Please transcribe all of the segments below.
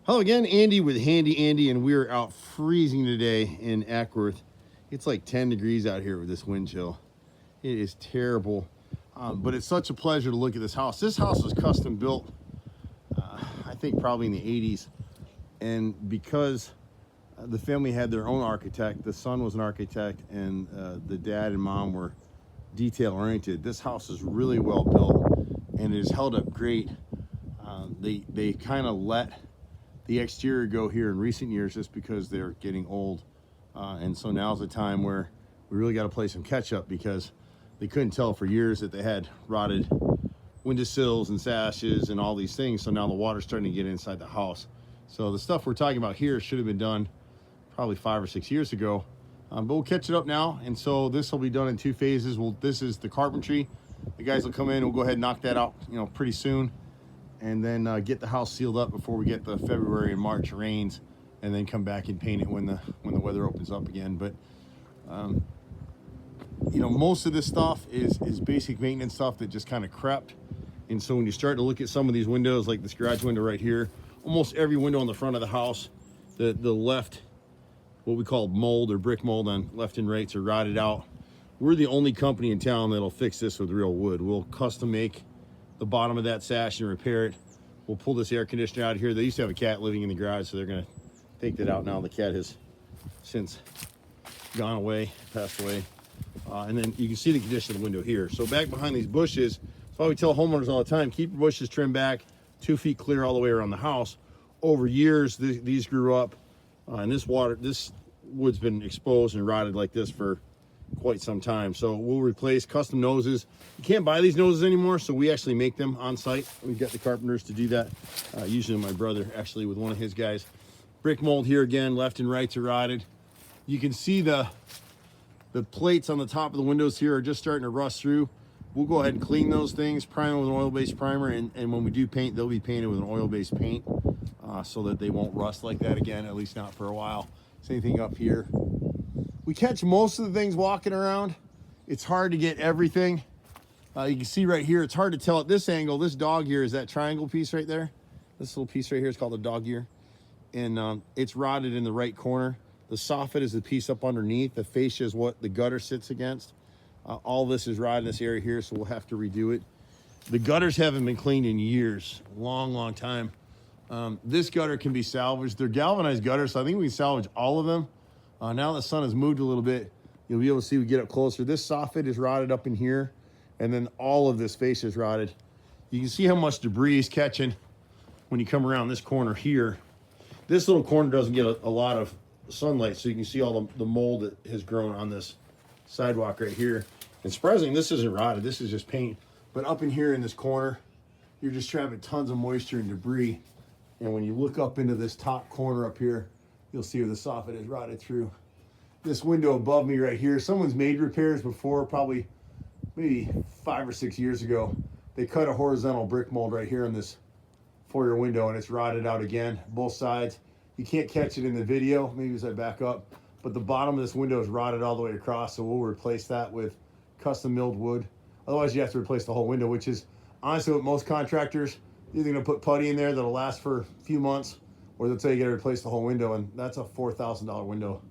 Hello again, Andy with Handy Andy, and we're out freezing today in Ackworth. It's like 10 degrees out here with this wind chill. It is terrible, but it's such a pleasure to look at this house. This house was custom built, I think probably in the 80s, and because the family had their own architect, the son was an architect, and the dad and mom were detail oriented. This house is really well built, and it has held up great. They kind of let the exterior go here in recent years just because they're getting old, and so now's the time where we really got to play some catch up, because they couldn't tell for years that they had rotted windowsills and sashes and all these things. So now the water's starting to get inside the house. So the stuff we're talking about here should have been done probably 5 or 6 years ago, but we'll catch it up now. And so this will be done in 2 phases. This is the carpentry. The guys will come in, we'll go ahead and knock that out, pretty soon, and then get the house sealed up before we get the February and March rains, and then come back and paint it when the weather opens up again. But most of this stuff is basic maintenance stuff that just kind of crept. And so when you start to look at some of these windows, like this garage window right here, almost every window on the front of the house, the left, what we call mold or brick mold on left and rights, are rotted out. We're the only company in town that'll fix this with real wood. We'll custom make the bottom of that sash and repair it. We'll pull this air conditioner out of here. They used to have a cat living in the garage, so they're gonna take that out now. The cat has since gone away, passed away. And then you can see the condition of the window here. So back behind these bushes, that's why we tell homeowners all the time, keep your bushes trimmed back 2 feet clear all the way around the house. Over years, these grew up, and this wood's been exposed and rotted like this for quite some time. So we'll replace custom noses. You can't buy these noses anymore, so we actually make them on site. We've got the carpenters to do that. Usually my brother, actually, with one of his guys. Brick mold here again, left and rights are rotted. You can see the plates on the top of the windows here are just starting to rust through. We'll go ahead and clean those things, prime them with an oil-based primer, and when we do paint, they'll be painted with an oil-based paint, so that they won't rust like that again, at least not for a while. Same thing up here. We catch most of the things walking around. It's hard to get everything. You can see right here, it's hard to tell at this angle. This dog ear is that triangle piece right there. This little piece right here is called the dog ear. And it's rotted in the right corner. The soffit is the piece up underneath. The fascia is what the gutter sits against. All this is rotted in this area here, so we'll have to redo it. The gutters haven't been cleaned in years, long time. This gutter can be salvaged. They're galvanized gutters, so I think we can salvage all of them. Now the sun has moved a little bit, you'll be able to see, we get up closer. This soffit is rotted up in here, and then all of this fascia is rotted. You can see how much debris is catching when you come around this corner here. This little corner doesn't get a lot of sunlight, so you can see all the mold that has grown on this sidewalk right here. And surprisingly, this isn't rotted, this is just paint. But up in here in this corner, you're just trapping tons of moisture and debris. And when you look up into this top corner up here, you'll see where the soffit is rotted through. This window above me right here, someone's made repairs before, probably maybe 5 or 6 years ago. They cut a horizontal brick mold right here in this foyer window, and it's rotted out again, both sides. You can't catch it in the video, maybe as I back up, but the bottom of this window is rotted all the way across, so we'll replace that with custom milled wood. Otherwise, you have to replace the whole window, which is honestly what most contractors, you're either gonna put putty in there that'll last for a few months, or they'll tell you gotta replace the whole window, and that's a $4,000 window.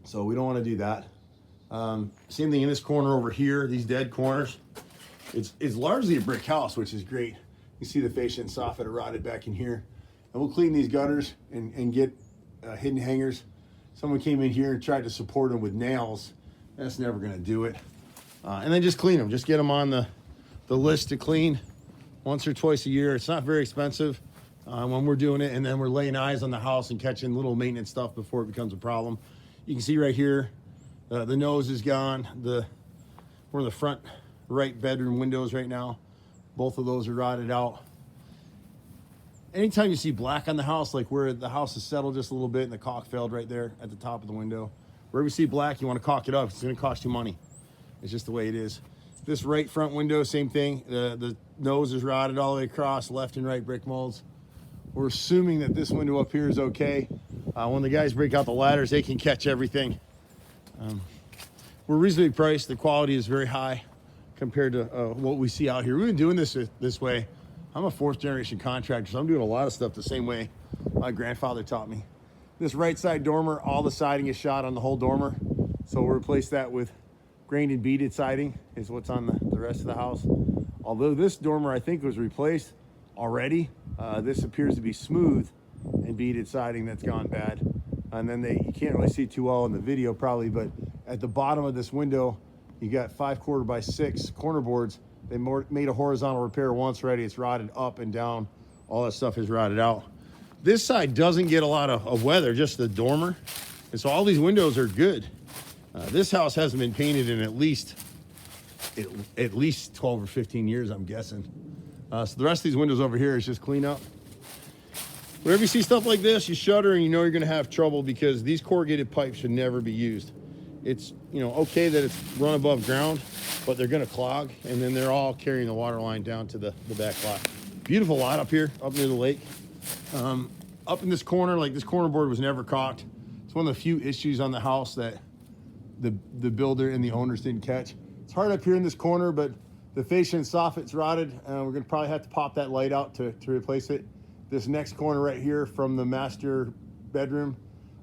So we don't wanna do that. Same thing in this corner over here, these dead corners. It's largely a brick house, which is great. You see the fascia and soffit are rotted back in here. And we'll clean these gutters and get hidden hangers. Someone came in here and tried to support them with nails. That's never gonna do it. And then just clean them, just get them on the list to clean once or twice a year. It's not very expensive when we're doing it, and then we're laying eyes on the house and catching little maintenance stuff before it becomes a problem. You can see right here, the nose is gone. We're in the front right bedroom windows right now. Both of those are rotted out. Anytime you see black on the house, like where the house is settled just a little bit and the caulk failed right there at the top of the window, wherever you see black, you want to caulk it up. It's going to cost you money. It's just the way it is. This right front window, same thing. The nose is rotted all the way across, left and right brick molds. We're assuming that this window up here is okay. When the guys break out the ladders, they can catch everything. We're reasonably priced. The quality is very high compared to what we see out here. We've been doing this way I'm a 4th generation contractor, so I'm doing a lot of stuff the same way my grandfather taught me. This right side dormer, all the siding is shot on the whole dormer. So we'll replace that with grained and beaded siding is what's on the rest of the house. Although this dormer I think was replaced already, this appears to be smooth and beaded siding that's gone bad. And then you can't really see too well in the video probably, but at the bottom of this window, you got 5/4 by 6 corner boards. They made a horizontal repair once already. It's rotted up and down. All that stuff is rotted out. This side doesn't get a lot of weather, just the dormer. And so all these windows are good. This house hasn't been painted in at least 12 or 15 years, I'm guessing. So the rest of these windows over here is just clean up. Whenever you see stuff like this, you shudder and you know you're gonna have trouble because these corrugated pipes should never be used. It's, you know, okay that it's run above ground, but they're gonna clog, and then they're all carrying the water line down to the back lot. Beautiful lot up here, up near the lake. Up in this corner, like this corner board was never caulked. It's one of the few issues on the house that the builder and the owners didn't catch. It's hard up here in this corner, but the fascia and soffit's rotted. We're gonna probably have to pop that light out to replace it. This next corner right here from the master bedroom,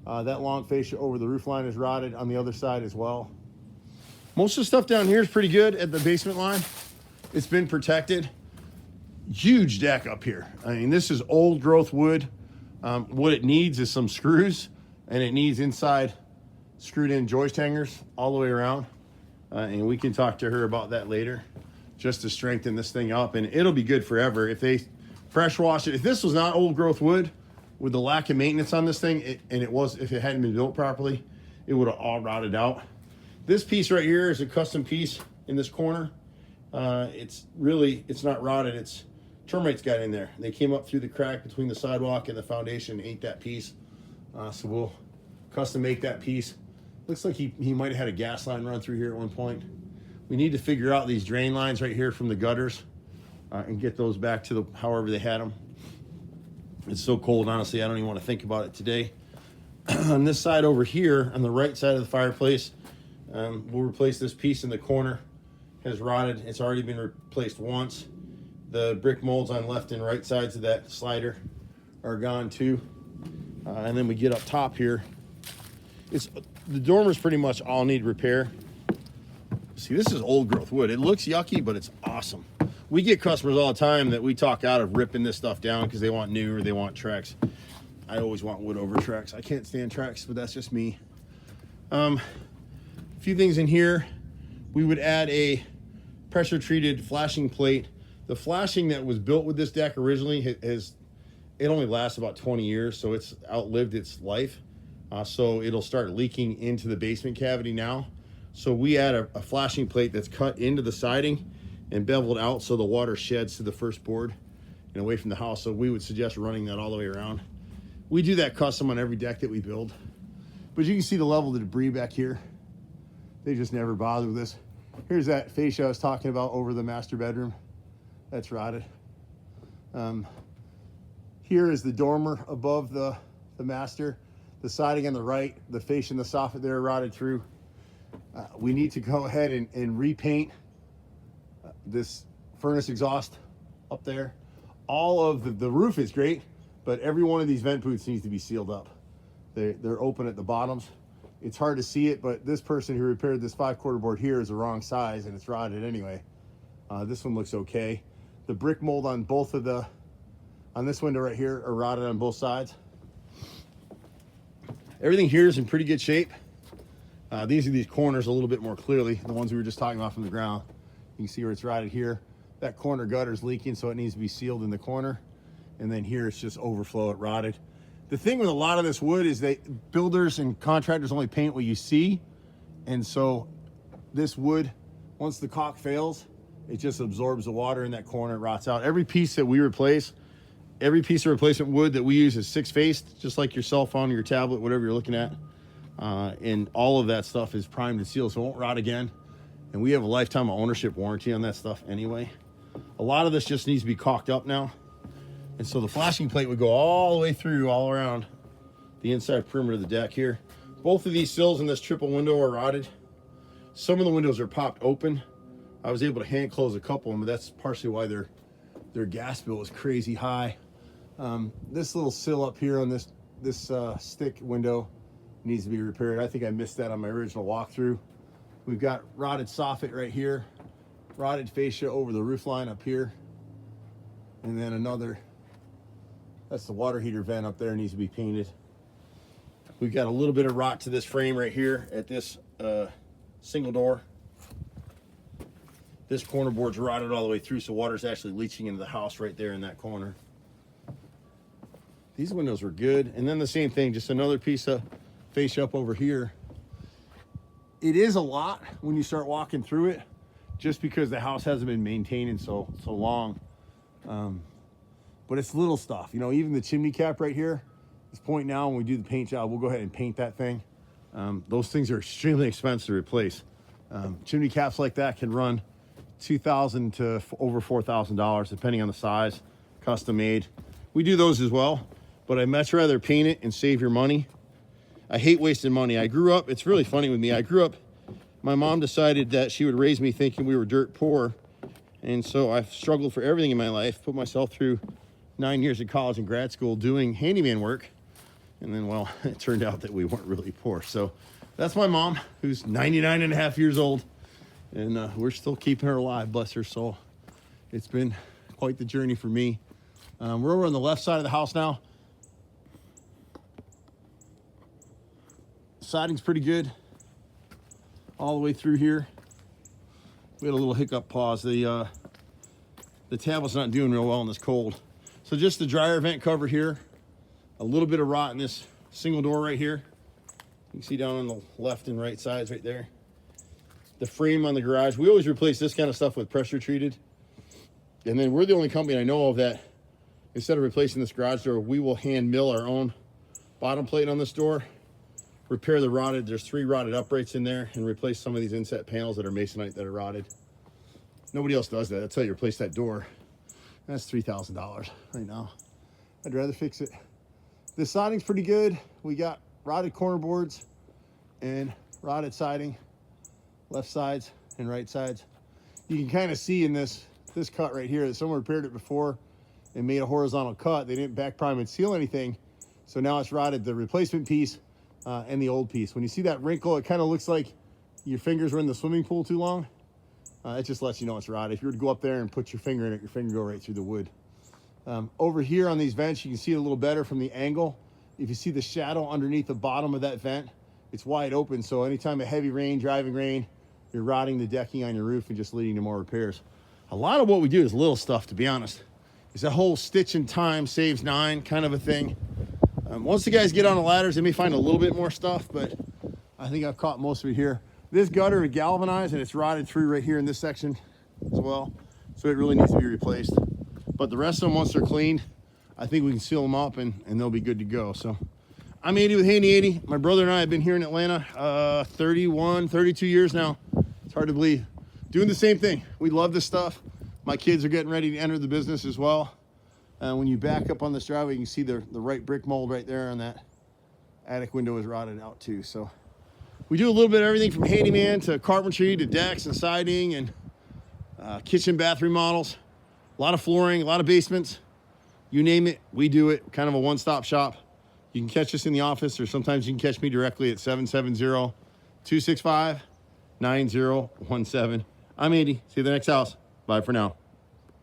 that long fascia over the roof line is rotted on the other side as well. Most of the stuff down here is pretty good at the basement line. It's been protected. Huge deck up here. I mean, this is old growth wood. What it needs is some screws, and it needs inside screwed in joist hangers all the way around. And we can talk to her about that later, just to strengthen this thing up, and it'll be good forever. If they fresh wash it, if this was not old growth wood, with the lack of maintenance on this thing, if it hadn't been built properly, it would have all rotted out. This piece right here is a custom piece in this corner. It's not rotted, it's termites got in there. They came up through the crack between the sidewalk and the foundation and ate that piece. So we'll custom make that piece. Looks like he might have had a gas line run through here at one point. We need to figure out these drain lines right here from the gutters and get those back to however they had them. It's so cold, honestly, I don't even want to think about it today. On this side over here, on the right side of the fireplace, we'll replace this piece in the corner. Has rotted. It's already been replaced once. The brick molds on left and right sides of that slider are gone too. And then we get up top here. The dormers pretty much all need repair. See, this is old growth wood. It looks yucky, but it's awesome. We get customers all the time that we talk out of ripping this stuff down because they want new or they want Trex. I always want wood over Trex. I can't stand Trex, but that's just me. A few things in here. We would add a pressure treated flashing plate. The flashing that was built with this deck originally it only lasts about 20 years, so it's outlived its life. So it'll start leaking into the basement cavity now. So we add a flashing plate that's cut into the siding and beveled out so the water sheds to the first board and away from the house. So we would suggest running that all the way around. We do that custom on every deck that we build. But you can see the level of the debris back here. They just never bother with this. Here's that fascia I was talking about over the master bedroom. That's rotted. Here is the dormer above the master. The siding on the right, the fascia and the soffit there rotted through. We need to go ahead and repaint this furnace exhaust up there. All of the roof is great, but every one of these vent booths needs to be sealed up. They're open at the bottoms. It's hard to see it, but this person who repaired this 5/4 board here is the wrong size and it's rotted anyway. This one looks okay. The brick mold on on this window right here are rotted on both sides. Everything here is in pretty good shape. These corners a little bit more clearly, the ones we were just talking about from the ground. You can see where it's rotted here. That corner gutter is leaking, so it needs to be sealed in the corner. And then here it's just overflow, it rotted. The thing with a lot of this wood is that builders and contractors only paint what you see. And so this wood, once the caulk fails, it just absorbs the water in that corner, it rots out. Every piece that we replace, every piece of replacement wood that we use is 6-faced, just like your cell phone or your tablet, whatever you're looking at. And all of that stuff is primed and sealed, so it won't rot again. And we have a lifetime of ownership warranty on that stuff anyway. A lot of this just needs to be caulked up now. And so the flashing plate would go all the way through, all around the inside perimeter of the deck here. Both of these sills in this triple window are rotted. Some of the windows are popped open. I was able to hand close a couple of them, but that's partially why they're their gas bill was crazy high. This little sill up here on this stick window needs to be repaired. I think I missed that on my original walkthrough. We've got rotted soffit right here, rotted fascia over the roof line up here, and then another, that's the water heater vent up there, needs to be painted. We've got a little bit of rot to this frame right here at this single door. This corner board's rotted all the way through, so water's actually leaching into the house right there in that corner. These windows were good. And then the same thing, just another piece of fascia up over here. It is a lot when you start walking through it, just because the house hasn't been maintained in so long. But it's little stuff, you know, even the chimney cap right here, this point now when we do the paint job, we'll go ahead and paint that thing. Those things are extremely expensive to replace. Chimney caps like that can run $2,000 to over $4,000 depending on the size, custom made. We do those as well, but I'd much rather paint it and save your money. I hate wasting money. I grew up, it's really funny with me, I grew up, my mom decided that she would raise me thinking we were dirt poor, and so I've struggled for everything in my life, put myself through 9 years of college and grad school doing handyman work, and then, well, it turned out that we weren't really poor. So that's my mom, who's 99 and a half years old, and we're still keeping her alive, bless her soul. It's been quite the journey for me. We're over on the left side of the house now. Siding's pretty good all the way through here. We had a little hiccup pause. The tablet's not doing real well in this cold. So just the dryer vent cover here, a little bit of rot in this single door right here. You can see down on the left and right sides right there. The frame on the garage, we always replace this kind of stuff with pressure treated. And then we're the only company I know of that, instead of replacing this garage door, we will hand mill our own bottom plate on this door, repair the rotted, there's 3 rotted uprights in there, and replace some of these inset panels that are masonite that are rotted. Nobody else does that. That's how you replace that door. That's $3,000 right now. I'd rather fix it. The siding's pretty good. We got rotted corner boards and rotted siding, left sides and right sides. You can kind of see in this cut right here that someone repaired it before and made a horizontal cut. They didn't back prime and seal anything, so now it's rotted the replacement piece and the old piece. When you see that wrinkle, it kind of looks like your fingers were in the swimming pool too long. It just lets you know it's rotted. If you were to go up there and put your finger in it, your finger go right through the wood. Over here on these vents, you can see it a little better from the angle. If you see the shadow underneath the bottom of that vent, it's wide open. So anytime a heavy rain, driving rain, you're rotting the decking on your roof and just leading to more repairs. A lot of what we do is little stuff, to be honest. It's a whole stitch in time saves 9 kind of a thing. Once the guys get on the ladders, they may find a little bit more stuff, but I think I've caught most of it here. This gutter is galvanized and it's rotted through right here in this section as well. So it really needs to be replaced. But the rest of them, once they're cleaned, I think we can seal them up and they'll be good to go. So I'm Andy with Handy 80. My brother and I have been here in Atlanta 32 years now. It's hard to believe. Doing the same thing. We love this stuff. My kids are getting ready to enter the business as well. When you back up on this driveway, you can see the right brick mold right there on that attic window is rotted out too. So we do a little bit of everything from handyman to carpentry to decks and siding and kitchen bath remodels. A lot of flooring, a lot of basements. You name it, we do it. Kind of a one-stop shop. You can catch us in the office, or sometimes you can catch me directly at 770-265-9017. I'm Andy. See you at the next house. Bye for now.